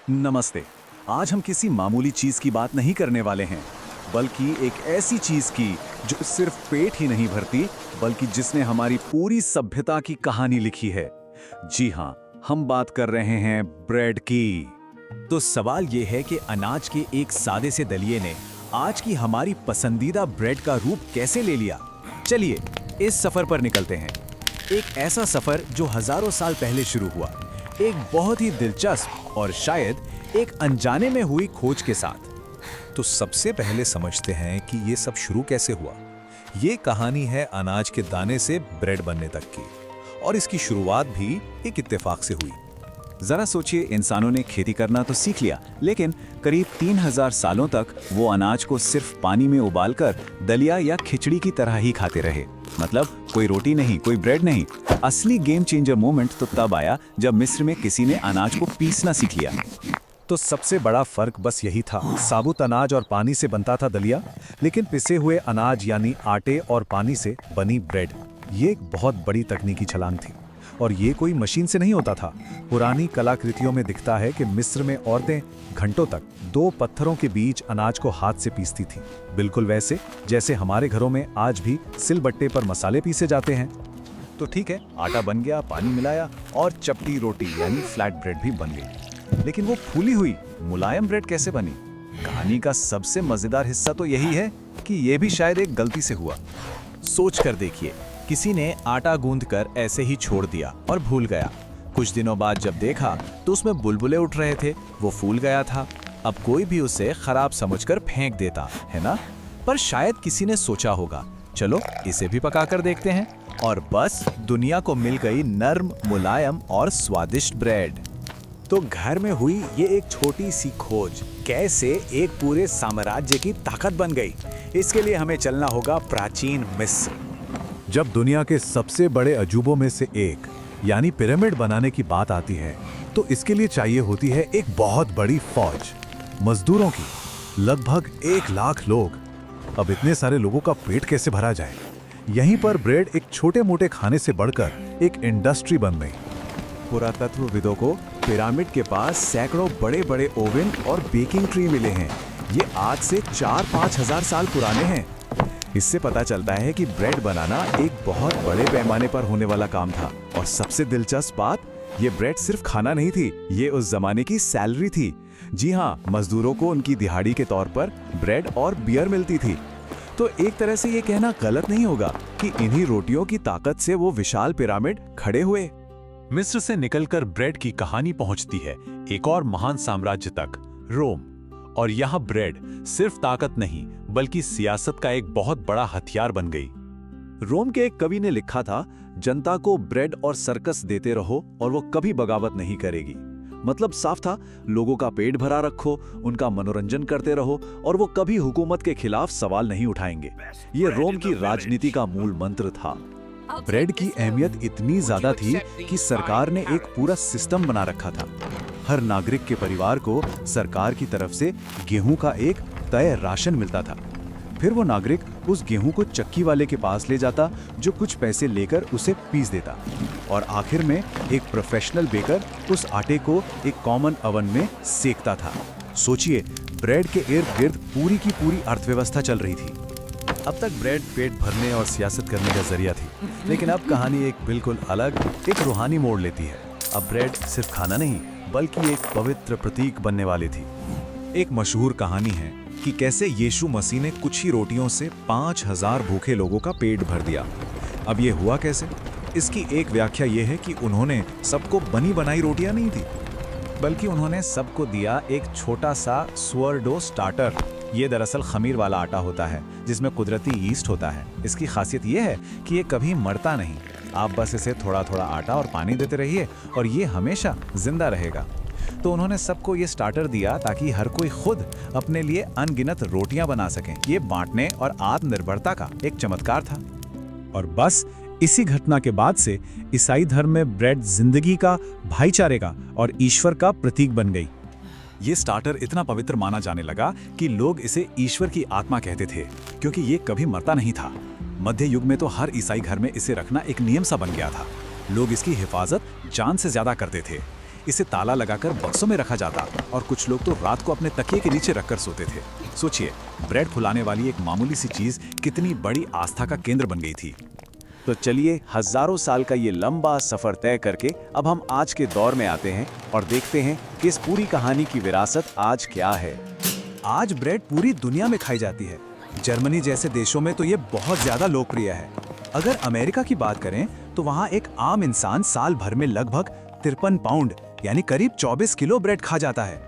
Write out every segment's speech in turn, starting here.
नमस्ते। आज हम किसी मामूली चीज की बात नहीं करने वाले हैं, बल्कि एक ऐसी चीज की जो सिर्फ पेट ही नहीं भरती, बल्कि जिसने हमारी पूरी सभ्यता की कहानी लिखी है। जी हाँ, हम बात कर रहे हैं ब्रेड की। तो सवाल ये है कि अनाज के एक सादे से दलिये ने आज की हमारी पसंदीदा ब्रेड का रूप कैसे ले लिया। चलिए इस सफर पर निकलते हैं। एक ऐसा सफर जो हजारों साल पहले शुरू हुआ, एक बहुत ही दिलचस्प और शायद एक अनजाने में हुई खोज के साथ। तो सबसे पहले समझते हैं कि ये सब शुरू कैसे हुआ। ये कहानी है अनाज के दाने से ब्रेड बनने तक की, और इसकी शुरुआत भी एक इत्तेफाक से हुई। जरा सोचिए, इंसानों ने खेती करना तो सीख लिया, लेकिन करीब 3000 सालों तक वो अनाज को सिर्फ पानी में उबालकर दलिया या खिचड़ी की तरह ही खाते रहे। मतलब कोई रोटी नहीं, कोई ब्रेड नहीं। असली गेम चेंजर मोमेंट तो तब आया जब मिस्र में किसी ने अनाज को पीसना सीख लिया। तो सबसे बड़ा फर्क बस यही था, साबुत अनाज और पानी से बनता था दलिया, लेकिन पिसे हुए अनाज यानी आटे और पानी से बनी ब्रेड। ये एक बहुत बड़ी तकनीकी छलांग थी, और ये कोई मशीन से नहीं होता था। पुरानी कलाकृतियों में दिखता है कि मिस्र में औरतें घंटों तक 2 पत्थरों के बीच अनाज को हाथ से पीसती थीं, बिल्कुल वैसे जैसे हमारे घरों में आज भी सिलबट्टे पर मसाले पीसे जाते हैं। तो ठीक है, आटा बन गया, पानी मिलाया और चपटी रोटी यानी फ्लैट ब्रेड भी बन गई। लेकिन वो फूली हुई मुलायम ब्रेड कैसे बनी? कहानी का सबसे मजेदार हिस्सा तो यही है कि ये भी शायद एक गलती से हुआ। सोच कर देखिए, किसी ने आटा गूंथकर ऐसे ही छोड़ दिया और भूल गया। कुछ दिनों बाद जब देखा तो उसमें बुलबुले उठ रहे थे, वो फूल गया था। अब कोई भी उसे खराब समझकर फेंक देता है ना। पर शायद किसी ने सोचा होगा, चलो इसे भी पका कर देखते हैं, और बस दुनिया को मिल गई नर्म, मुलायम और स्वादिष्ट ब्रेड। तो घर में हुई ये एक छोटी सी खोज कैसे एक पूरे साम्राज्य की ताकत बन गई, इसके लिए हमें चलना होगा प्राचीन मिस्र। जब दुनिया के सबसे बड़े अजूबों में से एक यानी पिरामिड बनाने की बात आती है, तो इसके लिए चाहिए होती है एक बहुत बड़ी फौज मजदूरों की, लगभग 1 लाख लोग। अब इतने सारे लोगों का पेट कैसे भरा जाए? यहीं पर ब्रेड एक छोटे मोटे खाने से बढ़कर एक इंडस्ट्री बन गई। पुरातत्वविदों को पिरामिड के पास सैकड़ों बड़े बड़े ओवन और बेकिंग ट्री मिले हैं। ये आज से 4-5 हजार साल पुराने हैं। इससे पता चलता है कि ब्रेड बनाना एक बहुत बड़े पैमाने पर होने वाला काम था। और सबसे दिलचस्प बात, ये ब्रेड सिर्फ खाना नहीं थी, ये उस जमाने की सैलरी थी। जी हाँ, मजदूरों को उनकी दिहाड़ी के तौर पर ब्रेड और बियर मिलती थी। तो एक तरह से ये कहना गलत नहीं होगा कि इन्हीं रोटियों की ताकत से वो विशाल पिरामिड खड़े हुए। मिस्र से निकलकर ब्रेड की कहानी पहुंचती है एक और महान साम्राज्य तक, रोम। और यहाँ ब्रेड सिर्फ ताकत नहीं, बल्कि सियासत का एक बहुत बड़ा हथियार बन गई। रोम के एक कवि ने लिखा था, जनता को ब्रेड और सर्कस देते रहो और वो कभी बगावत नहीं करेगी। मतलब साफ था, लोगों का पेट भरा रखो, उनका मनोरंजन करते रहो और वो कभी हुकूमत के खिलाफ सवाल नहीं उठाएंगे। ये रोम की राजनीति का मूल मंत्र था। ब्रेड की अहमियत इतनी ज्यादा थी कि सरकार ने एक पूरा सिस्टम बना रखा था। हर नागरिक के परिवार को सरकार की तरफ से गेहूं का एक तय राशन मिलता था। फिर वो नागरिक उस गेहूं को चक्की वाले के पास ले जाता, जो कुछ पैसे लेकर उसे पीस देता। और आखिर में एक प्रोफेशनल बेकर उस आटे को एक कॉमन ओवन में सेकता था। सोचिए, ब्रेड के इर्द गिर्द पूरी की पूरी अर्थव्यवस्था चल रही थी। अब तक ब्रेड पेट भरने और सियासत करने का जरिया थी, लेकिन अब कहानी एक बिल्कुल अलग, एक रूहानी मोड़ लेती है। अब ब्रेड सिर्फ खाना नहीं, बल्कि एक पवित्र प्रतीक बनने वाली थी। एक मशहूर कहानी है कि कैसे यीशु मसीह ने कुछ ही रोटियों से 5000 भूखे लोगों का पेट भर दिया। अब ये हुआ कैसे? इसकी एक व्याख्या ये है कि उन्होंने सबको बनी बनाई रोटियां नहीं दी, बल्कि उन्होंने सबको दिया एक छोटा सा सोरडो स्टार्टर। ये दरअसल खमीर वाला आटा होता है जिसमें कुदरती यीस्ट होता है। इसकी खासियत ये है कि ये कभी मरता नहीं। आप बस इसे थोड़ा थोड़ा आटा और पानी देते रहिए और ये हमेशा जिंदा रहेगा। तो उन्होंने सबको ये स्टार्टर दिया ताकि हर कोई खुद अपने लिए अनगिनत रोटियां बना सकें। ये बांटने और आत्मनिर्भरता का एक चमत्कार था। और बस इसी घटना के बाद से ईसाई धर्म में ब्रेड जिंदगी का, भाईचारे का और ईश्वर का प्रतीक बन गई। ये स्टार्टर इतना पवित्र माना जाने लगा कि लोग इसे ईश्वर की आत्मा कहते थे, क्योंकि ये कभी मरता नहीं था। मध्य युग में तो हर ईसाई घर में इसे रखना एक नियम सा बन गया था। लोग इसकी हिफाजत जान से ज्यादा करते थे। इसे ताला लगाकर बक्सों में रखा जाता और कुछ लोग तो रात को अपने तकिए के नीचे रखकर सोते थे। सोचिए, ब्रेड फुलाने वाली एक मामूली सी चीज कितनी बड़ी आस्था का केंद्र बन गई थी। तो चलिए, हजारों साल का ये लंबा सफर तय करके अब हम आज के दौर में आते हैं और देखते हैं कि इस पूरी कहानी की विरासत आज क्या है। आज ब्रेड पूरी दुनिया में खाई जाती है। जर्मनी जैसे देशों में तो ये बहुत ज्यादा लोकप्रिय है। अगर अमेरिका की बात करें तो वहाँ एक आम इंसान साल भर में लगभग 53 पाउंड यानी करीब 24 किलो ब्रेड खा जाता है।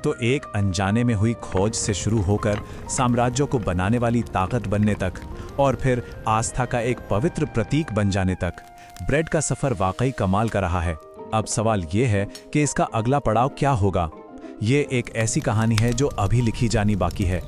तो एक अनजाने में हुई खोज से शुरू होकर साम्राज्यों को बनाने वाली ताकत बनने तक और फिर आस्था का एक पवित्र प्रतीक बन जाने तक, ब्रेड का सफर वाकई कमाल का रहा है। अब सवाल ये है कि इसका अगला पड़ाव क्या होगा। ये एक ऐसी कहानी है जो अभी लिखी जानी बाकी है।